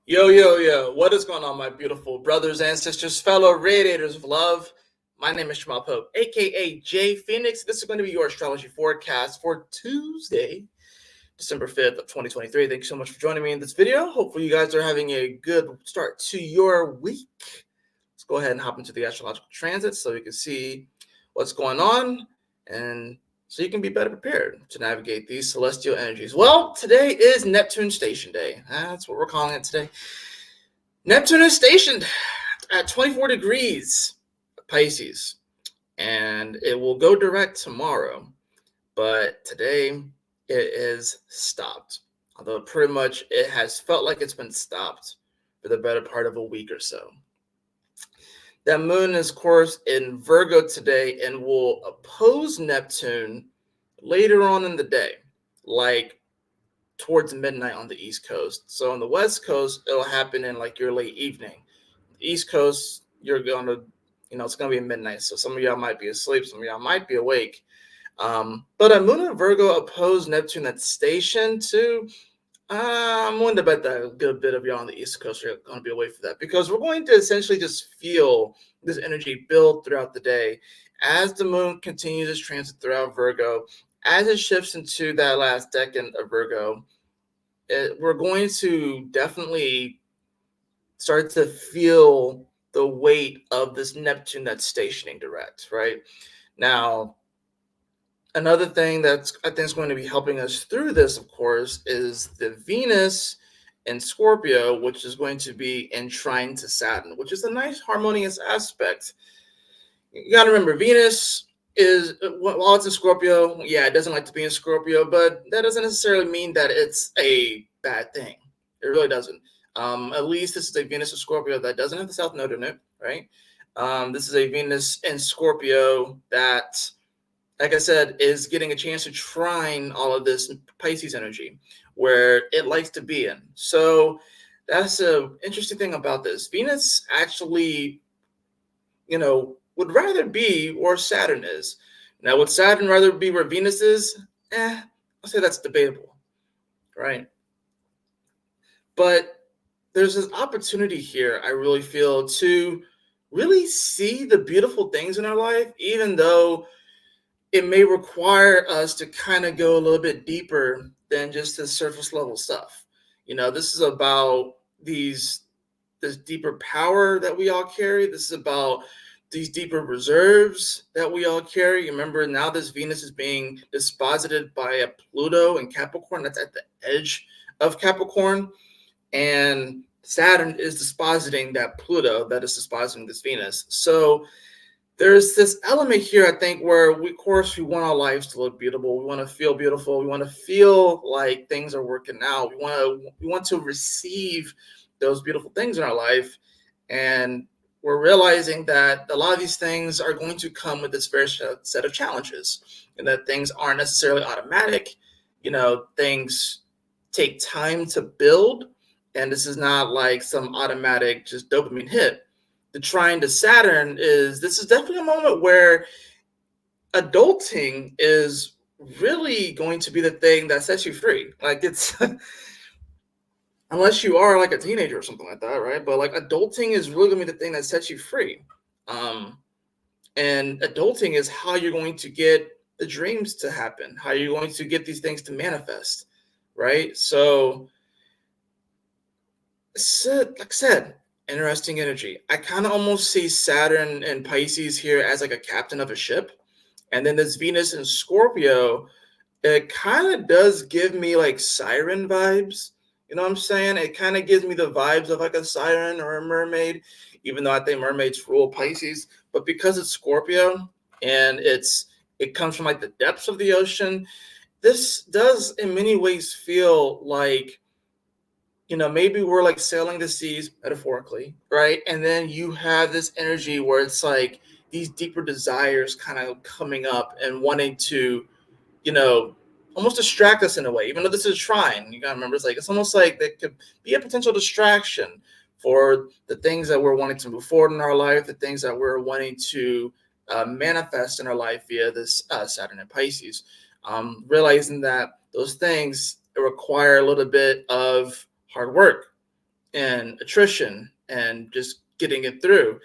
Yo, yo, yo, what is going on, my beautiful brothers and sisters, fellow radiators of love? My name is Jamal Pope, aka Jay Phoenix. This is going to be your astrology forecast for Tuesday, December 5th of 2023. Thank you so much for joining me in this video. Hopefully, you guys are having a good start to your week. Let's go ahead and hop into the astrological transit so you can see what's going on and so you can be better prepared to navigate these celestial energies. Well, today is Neptune Station Day. That's what we're calling it today. Neptune is stationed at 24 degrees Pisces, and it will go direct tomorrow. But today it is stopped. Although pretty much it has felt like it's been stopped for the better part of a week or so. That moon is, of course, in Virgo today and will oppose Neptune later on in the day, like towards midnight on the East Coast. So on the West Coast, it'll happen in like your late evening. The East Coast, you're going to, it's going to be midnight. So some of y'all might be asleep, some of y'all might be awake. But a moon in Virgo opposed Neptune at station too. I'm willing to bet that a good bit of y'all on the East Coast are going to be away for that because we're going to essentially just feel this energy build throughout the day as the moon continues its transit throughout Virgo, as it shifts into that last decade of Virgo. We're going to definitely start to feel the weight of this Neptune that's stationing direct, right? Now, another thing that's I think is going to be helping us through this, of course, is the Venus in Scorpio, which is going to be in trine to Saturn, which is a nice harmonious aspect. You got to remember, Venus is, while it's in Scorpio, yeah, it doesn't like to be in Scorpio, but that doesn't necessarily mean that it's a bad thing. It really doesn't. At least this is a Venus in Scorpio that doesn't have the South Node in it, right? This is a Venus in Scorpio that, like I said, is getting a chance to trine all of this Pisces energy where it likes to be in. So that's an interesting thing about this. Venus actually, would rather be where Saturn is. Now, would Saturn rather be where Venus is? I'll say that's debatable, right? But there's this opportunity here, I really feel, to really see the beautiful things in our life, even though it may require us to kind of go a little bit deeper than just the surface level stuff. This is about this deeper power that we all carry. This is about these deeper reserves that we all carry. Remember, now this Venus is being disposited by a Pluto in Capricorn. That's at the edge of Capricorn. And Saturn is dispositing that Pluto that is dispositing this Venus. So there's this element here, I think, where we want our lives to look beautiful. We want to feel beautiful. We want to feel like things are working out. We want to receive those beautiful things in our life. And we're realizing that a lot of these things are going to come with this very set of challenges, and that things aren't necessarily automatic. Things take time to build, and this is not like some automatic just dopamine hit. The trine to Saturn this is definitely a moment where adulting is really going to be the thing that sets you free. Like, it's unless you are like a teenager or something like that, right? But like, adulting is really going to be the thing that sets you free. And adulting is how you're going to get the dreams to happen, how you're going to get these things to manifest, right? So, like I said, interesting energy. I kind of almost see Saturn and Pisces here as like a captain of a ship. And then this Venus in Scorpio, it kind of does give me like siren vibes. You know what I'm saying? It kind of gives me the vibes of like a siren or a mermaid, even though I think mermaids rule Pisces. But because it's Scorpio and it comes from like the depths of the ocean, this does in many ways feel like, maybe we're like sailing the seas metaphorically, right? And then you have this energy where it's like these deeper desires kind of coming up and wanting to, almost distract us in a way. Even though this is trine, you gotta remember, it's almost like there could be a potential distraction for the things that we're wanting to move forward in our life, the things that we're wanting to manifest in our life via this Saturn and Pisces. Realizing that those things require a little bit of hard work, and attrition and just getting it through.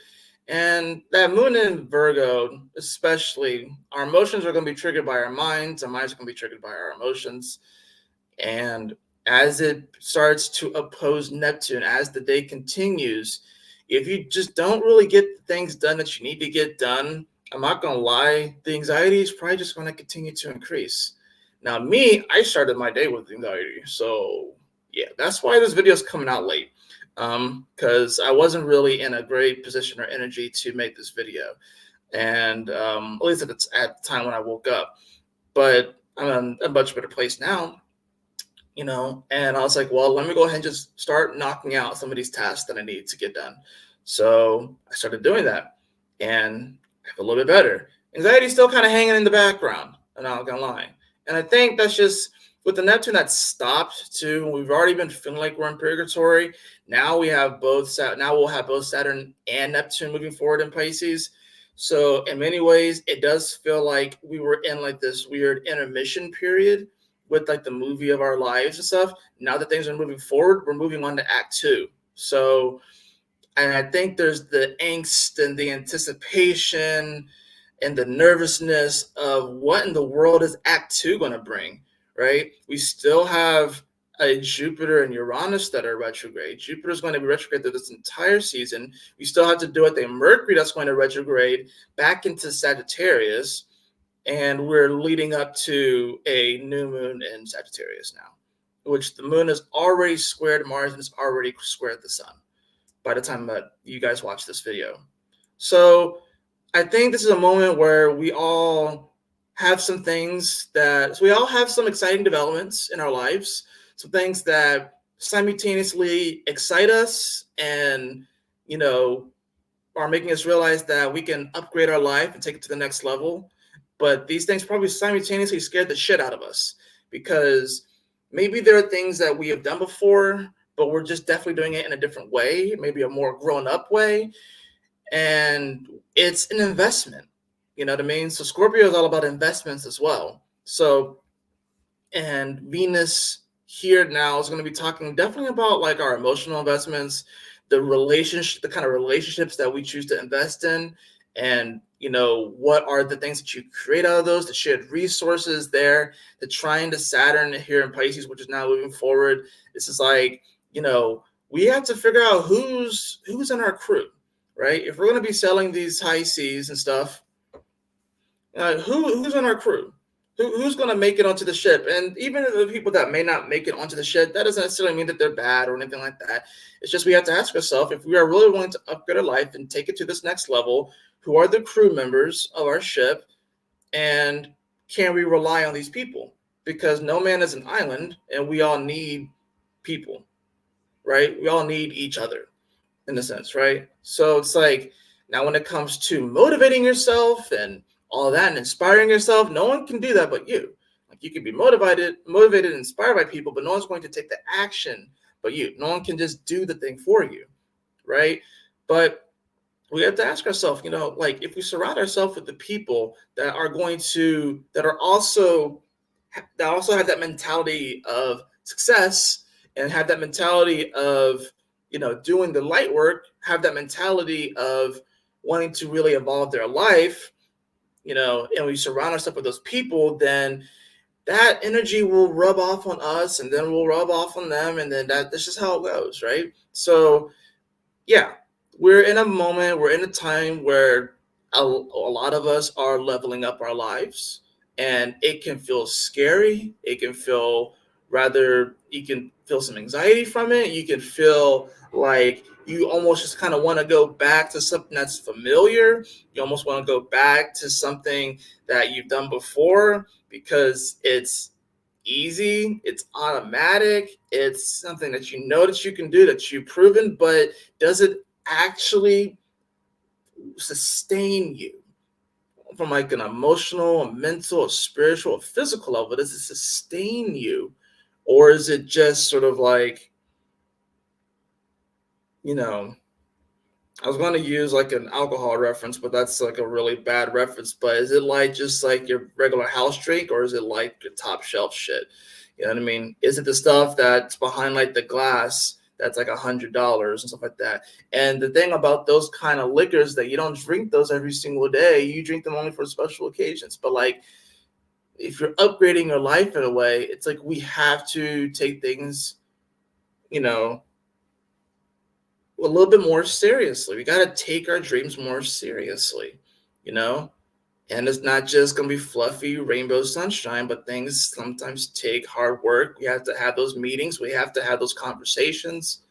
And that moon in Virgo, especially, our emotions are going to be triggered by our minds are going to be triggered by our emotions. And as it starts to oppose Neptune, as the day continues, if you just don't really get the things done that you need to get done, I'm not going to lie, the anxiety is probably just going to continue to increase. Now, me, I started my day with anxiety. So, yeah, that's why this video is coming out late. Because I wasn't really in a great position or energy to make this video. And at least at the time when I woke up. But I'm in a much better place now, and I was like, well, let me go ahead and just start knocking out some of these tasks that I need to get done. So I started doing that, and I feel a little bit better. Anxiety's still kind of hanging in the background, I'm not gonna lie. And I think that's just with the Neptune that stopped too. We've already been feeling like we're in purgatory. Now we have both. Now we'll have both Saturn and Neptune moving forward in Pisces. So in many ways, it does feel like we were in like this weird intermission period with like the movie of our lives and stuff. Now that things are moving forward, we're moving on to Act Two. So, and I think there's the angst and the anticipation and the nervousness of what in the world is Act Two going to bring, right? We still have a Jupiter and Uranus that are retrograde. Jupiter is going to be retrograde through this entire season. We still have to do it. The Mercury that's going to retrograde back into Sagittarius. And we're leading up to a new moon in Sagittarius now, which the moon has already squared Mars and it's already squared the sun by the time that you guys watch this video. So I think this is a moment where we all have some things that, so we all have some exciting developments in our lives, some things that simultaneously excite us and, are making us realize that we can upgrade our life and take it to the next level. But these things probably simultaneously scared the shit out of us because maybe there are things that we have done before, but we're just definitely doing it in a different way, maybe a more grown up way. And it's an investment. You know what I mean? So Scorpio is all about investments as well. So, and Venus here now is going to be talking definitely about like our emotional investments, the kind of relationships that we choose to invest in, and what are the things that you create out of those, the shared resources there, the trine to Saturn here in Pisces, which is now moving forward. This is like, we have to figure out who's in our crew, right? If we're going to be selling these high seas and stuff, who's in our crew? Who's going to make it onto the ship? And even the people that may not make it onto the ship, that doesn't necessarily mean that they're bad or anything like that. It's just we have to ask ourselves, if we are really willing to upgrade our life and take it to this next level, who are the crew members of our ship, and can we rely on these people? Because no man is an island, and we all need people, right? We all need each other in a sense, right? So it's like, now when it comes to motivating yourself and all that and inspiring yourself, no one can do that but you. Like, you can be motivated, inspired by people, but no one's going to take the action but you. No one can just do the thing for you, right? But we have to ask ourselves, like, if we surround ourselves with the people that also have that mentality of success and have that mentality of doing the light work, have that mentality of wanting to really evolve their life, and we surround ourselves with those people, then that energy will rub off on us, and then we'll rub off on them, and then that's just how it goes, right? So yeah, we're in a time where a lot of us are leveling up our lives, and it can feel scary. It can feel you can feel some anxiety from it. You can feel like you almost just kind of want to go back to something that's familiar. You almost want to go back to something that you've done before because it's easy, it's automatic, it's something that that you can do, that you've proven, but does it actually sustain you from like an emotional, a mental, a spiritual, a physical level? Does it sustain you? Or is it just sort of like, I was going to use like an alcohol reference, but that's like a really bad reference. But is it like just like your regular house drink, or is it like your top shelf shit? You know what I mean? Is it the stuff that's behind like the glass that's like $100 and stuff like that. And the thing about those kind of liquors that you don't drink those every single day. You drink them only for special occasions. But like, if you're upgrading your life in a way, it's like we have to take things, you know, a little bit more seriously. We got to take our dreams more seriously, you know? And it's not just going to be fluffy rainbow sunshine, but things sometimes take hard work. We have to have those meetings. We have to have those conversations.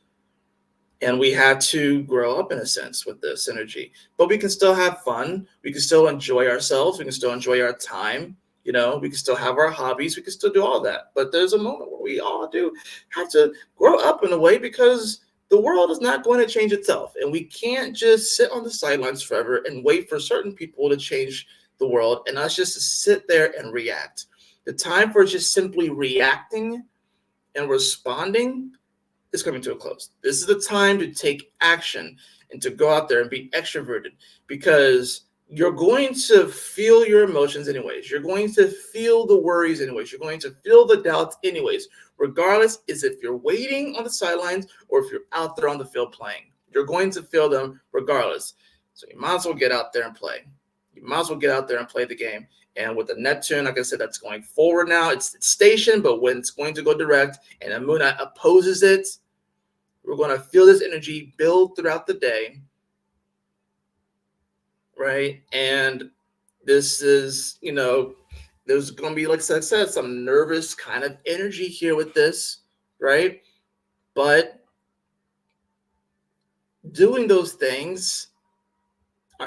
And we have to grow up in a sense with this energy. But we can still have fun. We can still enjoy ourselves. We can still enjoy our time. You know, we can still have our hobbies. We can still do all that. But there's a moment where we all do have to grow up in a way, because the world is not going to change itself. And we can't just sit on the sidelines forever and wait for certain people to change the world and us just to sit there and react. The time for just simply reacting and responding is coming to a close. This is the time to take action and to go out there and be extroverted, because you're going to feel your emotions anyways. You're going to feel the worries anyways. You're going to feel the doubts anyways, regardless is if you're waiting on the sidelines or if you're out there on the field playing. You're going to feel them regardless. So you might as well get out there and play. You might as well get out there and play the game. And with the Neptune, like I said, that's going forward now. It's stationed, but when it's going to go direct and the moon opposes it, we're going to feel this energy build throughout the day, right? And this is, there's going to be, like I said, some nervous kind of energy here with this, right? But doing those things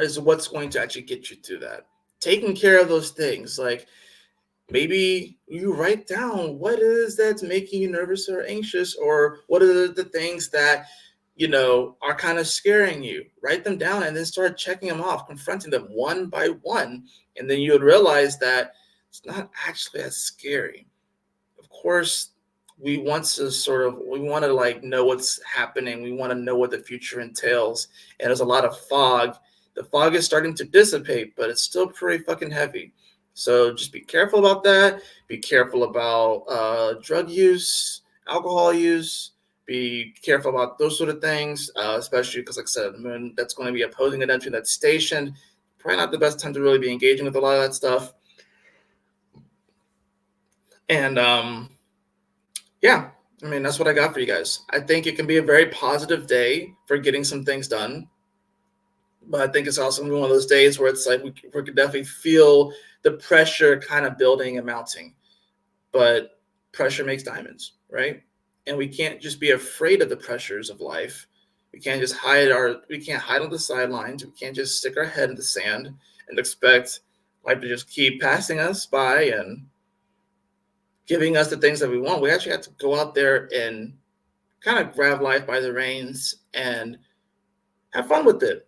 is what's going to actually get you to that. Taking care of those things, like maybe you write down what is that's making you nervous or anxious, or what are the things that are kind of scaring you. Write them down and then start checking them off, confronting them one by one, and then you would realize that it's not actually as scary. Of course, we want to like know what's happening. We want to know what the future entails, and there's a lot of fog. The fog is starting to dissipate, but it's still pretty fucking heavy. So just be careful about that. Be careful about drug use, alcohol use. Be careful about those sort of things, especially because, like I said, the moon that's going to be opposing the Neptune that's stationed. Probably not the best time to really be engaging with a lot of that stuff. And yeah, I mean, that's what I got for you guys. I think it can be a very positive day for getting some things done. But I think it's also one of those days where it's like we can definitely feel the pressure kind of building and mounting. But pressure makes diamonds, right? And we can't just be afraid of the pressures of life. We can't just we can't hide on the sidelines. We can't just stick our head in the sand and expect life to just keep passing us by and giving us the things that we want. We actually have to go out there and kind of grab life by the reins and have fun with it,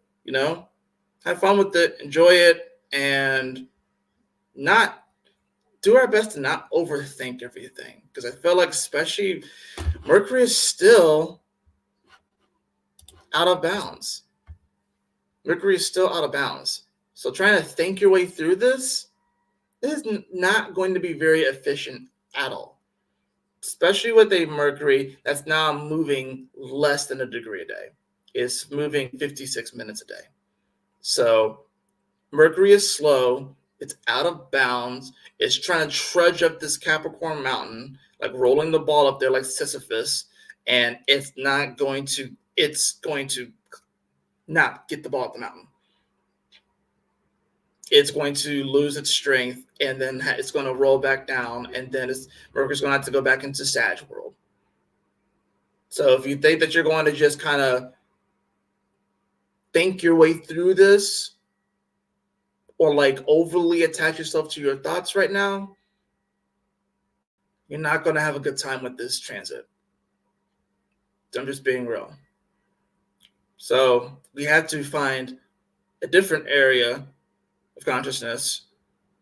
have fun with it, enjoy it, and not do our best to not overthink everything. Because I feel like, especially, Mercury is still out of bounds. Mercury is still out of bounds. So trying to think your way through this is not going to be very efficient at all. Especially with a Mercury that's now moving less than a degree a day. It's moving 56 minutes a day. So Mercury is slow. It's out of bounds. It's trying to trudge up this Capricorn mountain, like rolling the ball up there like Sisyphus, and it's going to not get the ball up the mountain. It's going to lose its strength, and then it's going to roll back down, and then Mercury's going to have to go back into Sag world. So if you think that you're going to just kind of think your way through this, or like overly attach yourself to your thoughts right now, you're not going to have a good time with this transit. I'm just being real. So we had to find a different area of consciousness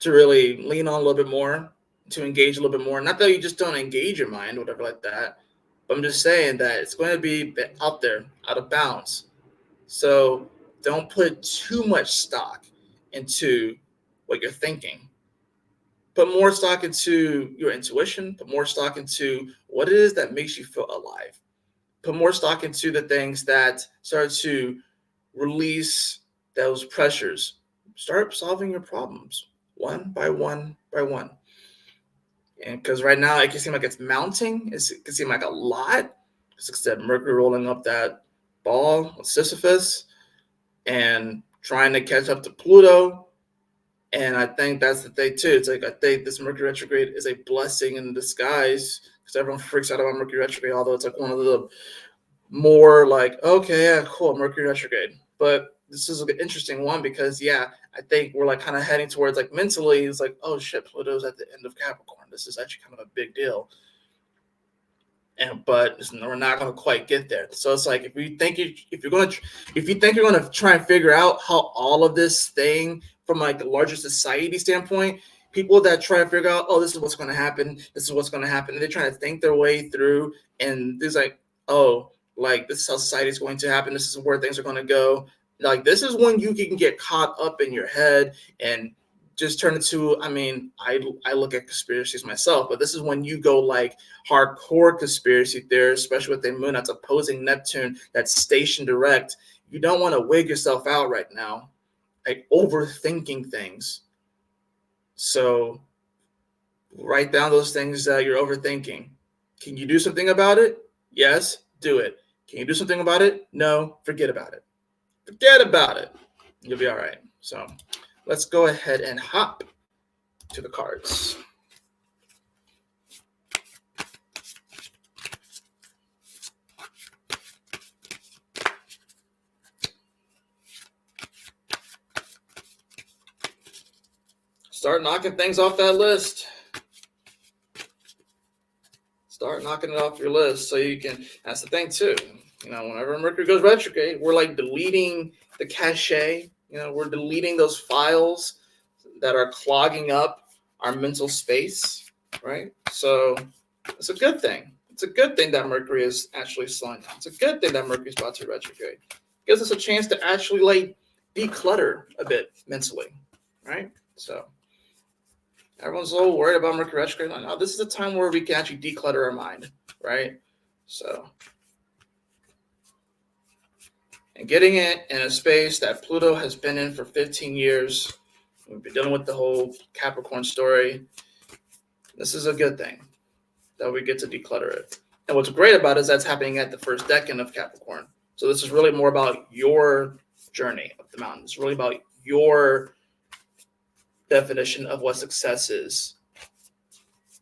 to really lean on a little bit more, to engage a little bit more. Not that you just don't engage your mind, whatever like that, but I'm just saying that it's going to be out there, out of bounds. So don't put too much stock into what you're thinking. Put more stock into your intuition. Put more stock into what it is that makes you feel alive. put more stock into the things that start to release those pressures. Start solving your problems one by one by one. And because right now it can seem like it's mounting, it can seem like a lot. Because like I said, Mercury rolling up that ball of Sisyphus and trying to catch up to Pluto. And I think that's the thing too. It's like I think this Mercury retrograde is a blessing in disguise because everyone freaks out about Mercury retrograde, although it's like one of the more like, okay, yeah, cool, Mercury retrograde. But this is an interesting one because, yeah, I think we're like kind of heading towards like mentally, it's like, oh shit, Pluto's at the end of Capricorn. This is actually kind of a big deal. But we're not going to quite get there. So it's like if you think you're going to try and figure out how all of this thing from like the larger society standpoint, people that try to figure out, oh, this is what's going to happen, this is what's going to happen, and they're trying to think their way through, and there's like, oh, like this is how society is going to happen, this is where things are going to go. Like this is when you can get caught up in your head and just turn into, I mean, I look at conspiracies myself, but this is when you go like hardcore conspiracy theorists, especially with the moon that's opposing Neptune, that's station direct. You don't want to wig yourself out right now, like overthinking things. So write down those things that you're overthinking. Can you do something about it? Yes, do it. Can you do something about it? No, forget about it. Forget about it. You'll be all right. So let's go ahead and hop to the cards. Start knocking things off that list. Start knocking it off your list so you can, that's the thing too. You know, whenever Mercury goes retrograde, we're like deleting the cache. You know, we're deleting those files that are clogging up our mental space, right? So it's a good thing. It's a good thing that Mercury is actually slowing down. It's a good thing that Mercury is about to retrograde. It gives us a chance to actually like declutter a bit mentally, right? So everyone's a little worried about Mercury retrograde. Like, no, this is a time where we can actually declutter our mind, right? So, and getting it in a space that Pluto has been in for 15 years. We've been dealing with the whole Capricorn story. This is a good thing that we get to declutter it. And what's great about it is that's happening at the first decan of Capricorn. So this is really more about your journey up the mountain. It's really about your definition of what success is.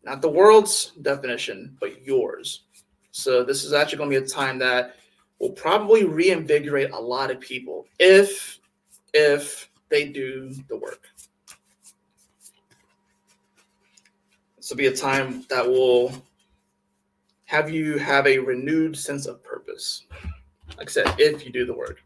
Not the world's definition, but yours. So this is actually going to be a time that will probably reinvigorate a lot of people if they do the work. This will be a time that will have you have a renewed sense of purpose. Like I said, if you do the work.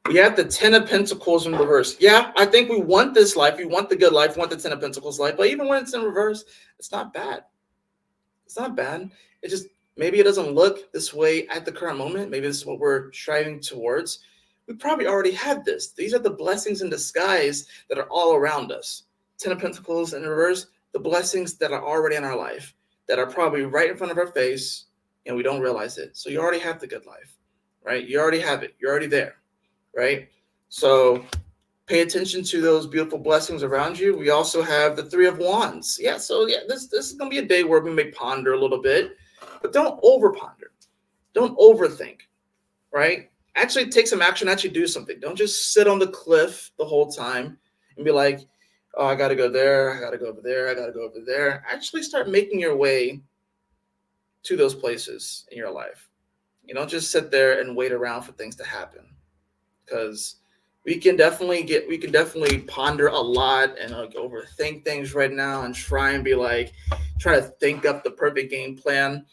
We have the 10 of Pentacles in reverse. Yeah, I think we want this life. We want the good life. We want the 10 of Pentacles life. But even when it's in reverse, it's not bad. It's not bad. It just, maybe it doesn't look this way at the current moment. Maybe this is what we're striving towards. We probably already have this. These are the blessings in disguise that are all around us. 10 of Pentacles in reverse, the blessings that are already in our life, that are probably right in front of our face, and we don't realize it. So you already have the good life, right? You already have it. You're already there. Right? So pay attention to those beautiful blessings around you. We also have the 3 of Wands. Yeah, so yeah, this is going to be a day where we may ponder a little bit, but don't over ponder. Don't overthink, right? Actually take some action, actually do something. Don't just sit on the cliff the whole time and be like, oh, I got to go there, I got to go over there, I got to go over there. Actually start making your way to those places in your life. You don't just sit there and wait around for things to happen. Because we can definitely ponder a lot and like overthink things right now and try to think up the perfect game plan.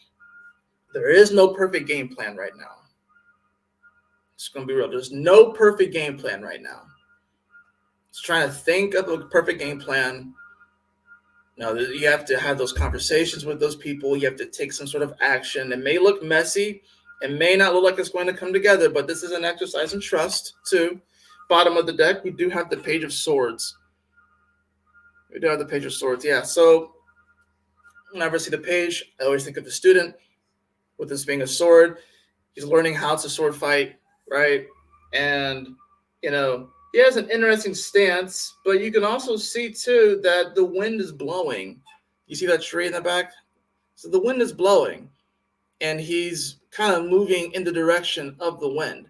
There is no perfect game plan right now. It's gonna be real. There's no perfect game plan right now. It's trying to think up a perfect game plan. No, you have to have those conversations with those people. You have to take some sort of action. It may look messy. It may not look like it's going to come together, but this is an exercise in trust, too. Bottom of the deck, we do have the Page of Swords. We do have the Page of Swords, yeah. So whenever I see the page, I always think of the student. with this being a sword. He's learning how to sword fight, right? And, he has an interesting stance, but you can also see, too, that the wind is blowing. You see that tree in the back? So the wind is blowing, and he's kind of moving in the direction of the wind.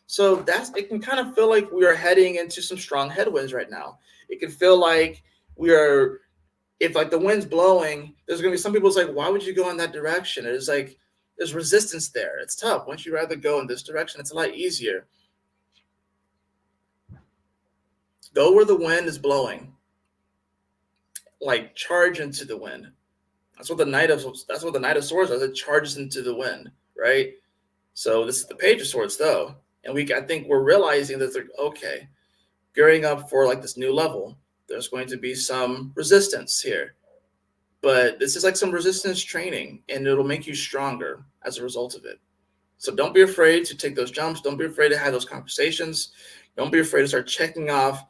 So it can kind of feel like we are heading into some strong headwinds right now. It can feel like we are, if like the wind's blowing, there's gonna be some people's like, why would you go in that direction? It's like there's resistance there. It's tough. Once you rather go in this direction, it's a lot easier. Go where the wind is blowing. Like charge into the wind. That's what the Knight of Swords does. It charges into the wind, right? So this is the Page of Swords, though, and I think we're realizing that they're okay, gearing up for like this new level. There's going to be some resistance here, but this is like some resistance training, and it'll make you stronger as a result of it. So don't be afraid to take those jumps. Don't be afraid to have those conversations. Don't be afraid to start checking off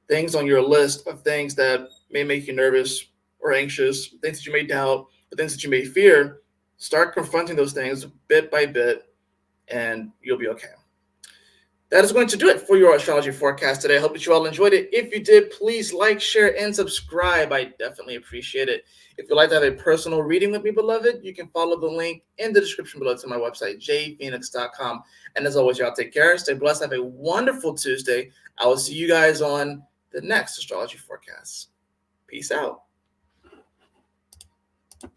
things on your list of things that may make you nervous or anxious, things that you may doubt, the things that you may fear. Start confronting those things bit by bit, and you'll be okay. That is going to do it for your astrology forecast today. I hope that you all enjoyed it. If you did, please like, share, and subscribe. I definitely appreciate it. If you'd like to have a personal reading with me, beloved, you can follow the link in the description below to my website, jphoenix.com. And as always, y'all take care, stay blessed, have a wonderful Tuesday. I will see you guys on the next astrology forecast. Peace out.